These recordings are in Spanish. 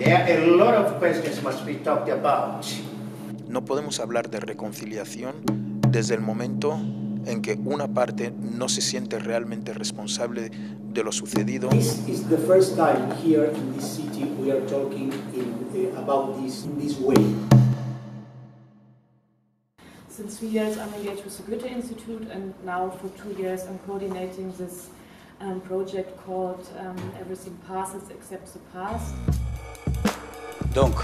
There are a lot of questions must be talked about. No podemos hablar de reconciliación desde el momento en que una parte no se siente realmente responsable de lo sucedido. This is the first time here in this city we are talking about this in this way. Since 3 years I'm engaged with the Goethe Institute, and now for 2 years I'm coordinating this project called Everything Passes Except the Past. Donc,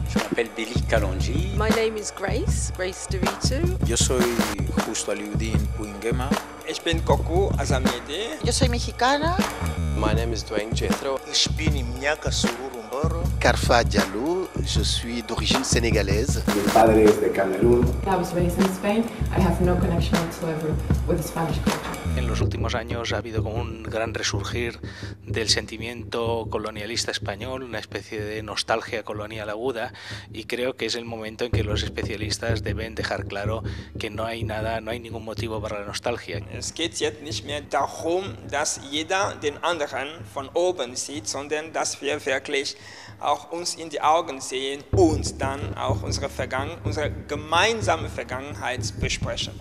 je m'appelle Billy Kalonji. My name is Grace DeVito. Yo soy Justo Aliudin Puingema. Ich bin Coco Azamede. Yo soy mexicana. My name is Dwayne Jethro. Ich bin Imnyaka Sururu Mboro. Carfa Diallo, je suis d'origine sénégalaise. Mi padre es de Camerún. I was raised in Spain. I have no connection whatsoever with the Spanish culture. En los últimos años ha habido como un gran resurgir del sentimiento colonialista español, una especie de nostalgia colonial aguda, y creo que es el momento en que los especialistas deben dejar claro que no hay ningún motivo para la nostalgia. Es geht jetzt nicht mehr darum, dass jeder den anderen von oben sieht, sondern dass wir wirklich auch uns in die Augen sehen und dann auch unsere gemeinsame Vergangenheit besprechen.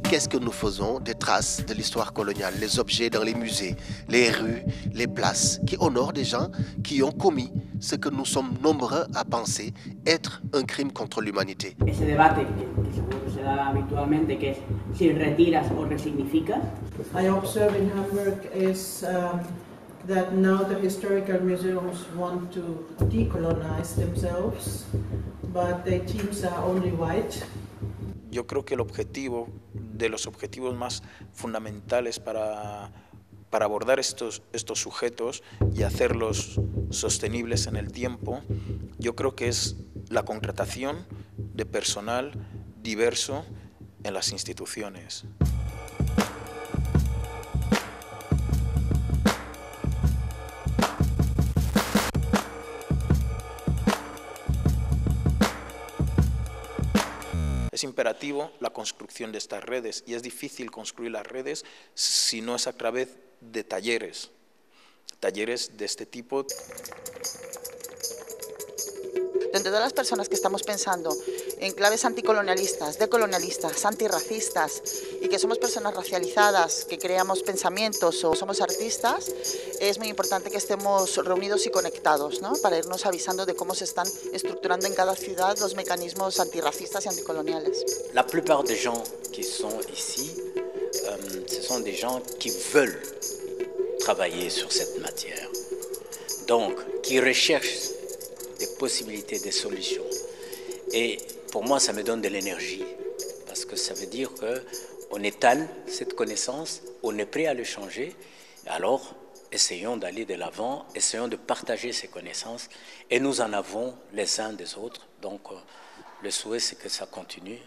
Qu'est-ce que nous faisons des traces de l'histoire coloniale, les objets dans les musées, les rues, les places, qui honorent des gens qui ont commis ce que nous sommes nombreux à penser être un crime contre l'humanité. Ese debate que seguro que se da habitualmente, que es si retiras o resignificas. I observe in Hamburg is that now the historical museums want to decolonize themselves, but their teams are only white. Yo creo que el objetivo, de los objetivos más fundamentales para abordar estos sujetos y hacerlos sostenibles en el tiempo, yo creo que es la contratación de personal diverso en las instituciones. Es imperativo la construcción de estas redes, y es difícil construir las redes si no es a través de talleres de este tipo. Entre todas las personas que estamos pensando en claves anticolonialistas, decolonialistas, antirracistas, y que somos personas racializadas, que creamos pensamientos o somos artistas, es muy importante que estemos reunidos y conectados, ¿no? Para irnos avisando de cómo se están estructurando en cada ciudad los mecanismos antirracistas y anticoloniales. La plupart des gens qui sont ici, ce sont des gens qui veulent travailler sur cette matière, donc qui recherchent des possibilités, des solutions. Et pour moi, ça me donne de l'énergie, parce que ça veut dire qu'on étale cette connaissance, on est prêt à le changer, alors essayons d'aller de l'avant, essayons de partager ces connaissances, et nous en avons les uns des autres, donc le souhait c'est que ça continue.